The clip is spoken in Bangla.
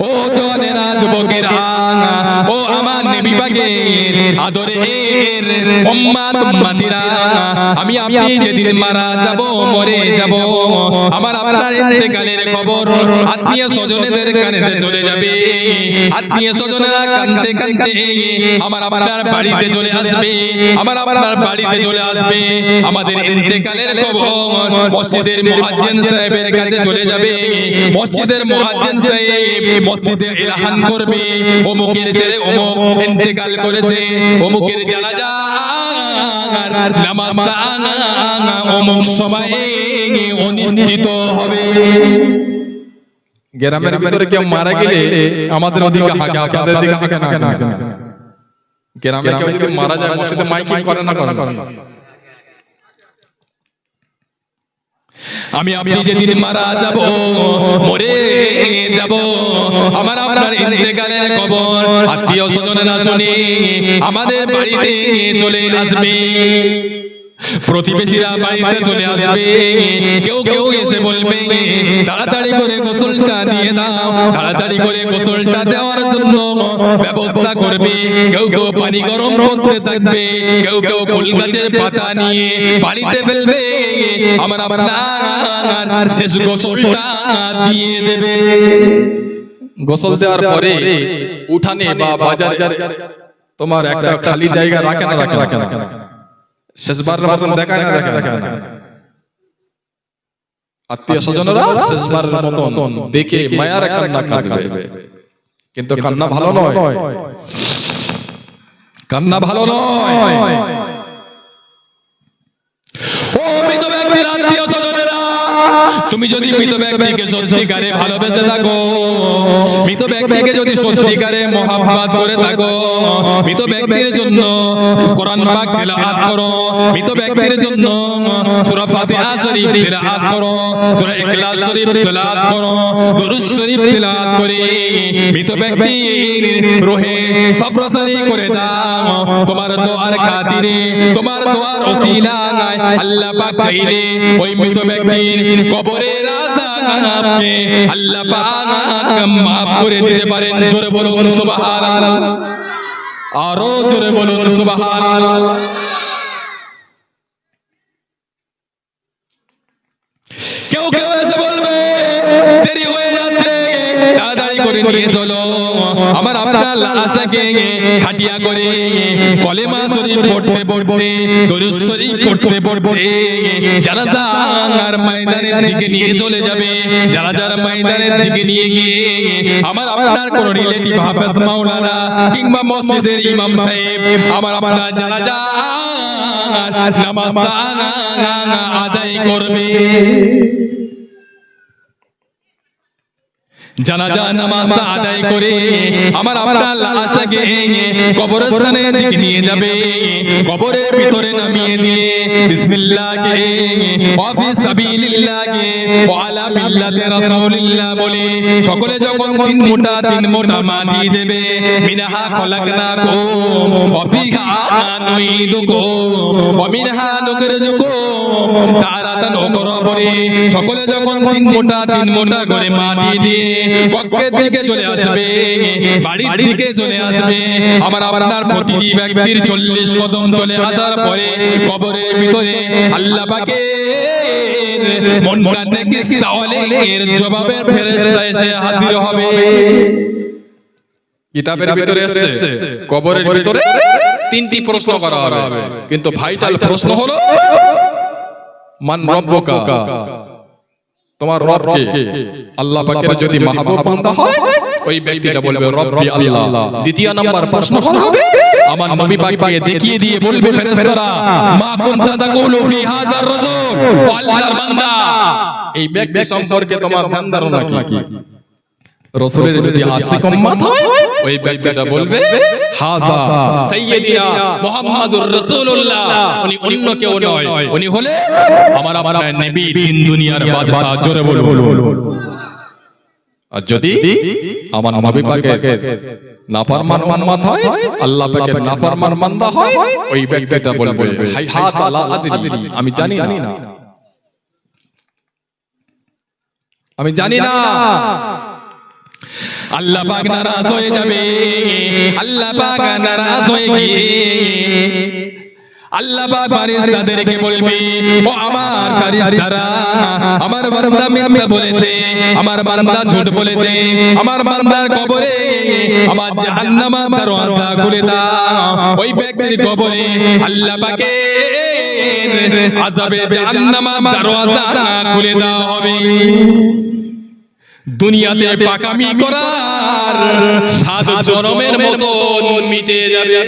ও জওয়ানেরা যুবকেরা, ও আমার নবী পাকের আদরের উম্মত উম্মতিরা, আমি আপনি যেদিন মারা যাব, মরে যাব, আমার আপনার ইন্তেকালের খবর আত্মীয় স্বজনেদের কানেতে চলে যাবে। আত্মীয় স্বজনেরা কাঁদতে কাঁদতে আমার আপনার বাড়িতে চলে আসবে, আমার আপনার বাড়িতে চলে আসবে। আমাদের ইন্তেকালের খবর মসজিদের মুয়াজ্জিন সাহেবের কাছে চলে যাবে। মসজিদের মুয়াজ্জিন সাহেব মসজিদে এলান করবে, অমুকের ছেলে অমুক ইন্তেকাল করেছে, অমুকের জানাজা নামাজটা অমুক সময়ে অনুষ্ঠিত হবে। গ্রামের ভিতরে কেউ মারা গেলে আমাদের ওদিকে হাঁকে, আপনাদের দিকে হাঁকে না? গ্রামে কেউ যদি মারা যায় মসজিদে মাইকিং করে না? আমি আপনি যেদিন মারা যাব, মরে যাব, আমার আপনার ইন্তেকালের খবর আত্মীয় স্বজনেরা শুনে আমাদের বাড়িতে চলে আসবে। প্রতিবেশীরা বাড়িতে চলে আসবে। কেউ কেউ এসে বলবে তাড়াতাড়ি করে গোসলটা দিয়ে দাও, তাড়াতাড়ি করে গোসলটা দেওয়ার জন্য ব্যবস্থা করবে। কেউ কেউ পানি গরম করতে থাকবে, কেউ কেউ ফুল গাছের পাতা নিয়ে পানিতে ফেলবে, আমার আপনার শেষ গোসলটা দিয়ে দেবে। গোসল দেওয়ার পরে উঠানে বা বাজারে তোমার একটা খালি জায়গা রাখে না? শেষবারের মতন দেখায় না? আত্মীয় স্বজনেরা শেষবারের মতন দেখে মায়ার কান্না কাঁদবে, কিন্তু কান্না ভালো নয়, কান্না ভালো নয়। ও মৃত ব্যক্তির আত্মীয় স্বজনেরা, তুমি যদি মৃত ব্যক্তিকে সত্যিকারে ভালোবেসে থাকো, মৃত ব্যক্তিকে যদি সত্যিকারে মহব্বত করে থাকো, মৃত ব্যক্তির জন্য কোরআন পাক তেলাওয়াত করো, মৃত ব্যক্তির জন্য সূরা ফাতিহা শরীফ তেলাওয়াত করো, সূরা ইখলাস শরীফ তেলাওয়াত করো, দুরূদ শরীফ তেলাওয়াত করে মৃত ব্যক্তির রূহে সবরসারি করে দাও। তোমার দোয়ার খাতিরে, তোমার দোয়ার ওসিলায় আল্লাহ পাক চাইলে ওই মৃত ব্যক্তির কবরের আযাবকে আল্লাহ পাক মাফ করে দিতে পারেন। জোরে বলুন সুবহানাল্লাহ, আরো জোরে বলুন সুবহানাল্লাহ। কেউ কেউ এসে বলবে দেরি হয়ে যাচ্ছে, তাড়াতাড়ি করে নিয়ে চলো, আমার আপনার লাশটাকে খাটিয়া করে কলেমা শরীফ পড়তে পড়তে, দরুদ শরীফ পড়তে পড়তে জানাজার ময়দানের দিকে নিয়ে চলে যাবে। জানাজার ময়দানের দিকে নিয়ে গিয়ে আমার আপনার কোন রিলেটিভ হাফেজ মাওলানা কিংবা মসজিদের ইমাম সাহেব আমার আপনার জানাজা নামাজ আদায় করবে। জানাজা নামাজটা আদায় করে আমার আপনার লাশটাকে কবরস্থানের দিকে নিয়ে যাবে। কবরের ভিতরে নামিয়ে দিয়ে বিসমিল্লাহি ওয়া ফি সাবিলিল্লাহি ওয়া আলা মিল্লাতি রাসূলিল্লাহ বলে সকলে যখন তিন মোটা মাটি দেবে, মিনহা খলাকনাকুম ওয়া ফিহা নুঈদুকুম ওয়া মিনহা নুখরিজুকুম তারাতান উখরা বলে সকলে যখন তিন মোটা করে মাটি দিয়ে কক্ষের দিকে চলে আসবে, বাড়ির দিকে চলে আসবে, আমার আপনার প্রতিটি ব্যক্তির 40 কদম চলে আসার পরে কবরের ভিতরে আল্লাহ পাকের মুনকার নাকির সাওয়ালের জবাবের ফেরেশতা এসে হাজির হবে। কিতাবের ভিতরে আছে কবরের ভিতরে 3টি প্রশ্ন করা হবে, কিন্তু ভাইটাল প্রশ্ন হলো মান রব্বুকা, তোমার রব কে? আল্লাহ পাকের যদি মাহবুব বান্দা হয় ওই ব্যক্তিটা বলবে রব্বি আল্লাহ। দ্বিতীয় নাম্বার প্রশ্ন করা হবে আমার নবী পাককে দেখিয়ে দিয়ে বলবে ফেরেশতারা মা কুনতা তাকুলু ফি হাযার রাজুল, আল্লাহর বান্দা এই ব্যক্তি সম্পর্কে তোমার ধ্যান ধারণা কি? রাসূলের যদি আশিক উম্মত হয় ওই ব্যক্তিটা বলবে হাযা সাইয়্যিদিনা মুহাম্মাদুর রাসূলুল্লাহ, উনি অন্য কেউ নয়, উনি হলেন আমার নবী, তিন দুনিয়ার বাদশা। জোরে বলুন। আর যদি আমার নবী পাকের নাফরমান উম্মত হয়, আল্লাহ পাকের নাফরমান বান্দা হয়, ওই ব্যক্তিটা বলবে হাইহাতা লা আদরি, আমি জানি না, আমি জানি না। আল্লাহ পাক নারাজ হয়ে যাবে। আল্লাহ পাক নারাজ হয়ে গিয়ে আল্লাহ পাক ফেরেশতাদেরকে বলবে, ও আমার ফেরেশতারা, আমার বান্দা মিথ্যা বলেছে, আমার বান্দা ঝুট বলেছে, আমার বান্দার কবরে আমার জাহান্নামের দরওয়াজা খুলে দাও। ওই ব্যক্তির কবরে আল্লাহ পাকের আযাবে জাহান্নামের দরওয়াজা খুলে দেওয়া হবে। দুনিয়াতে পাকামি করার 7 জনমের মতো মিটে যাবে।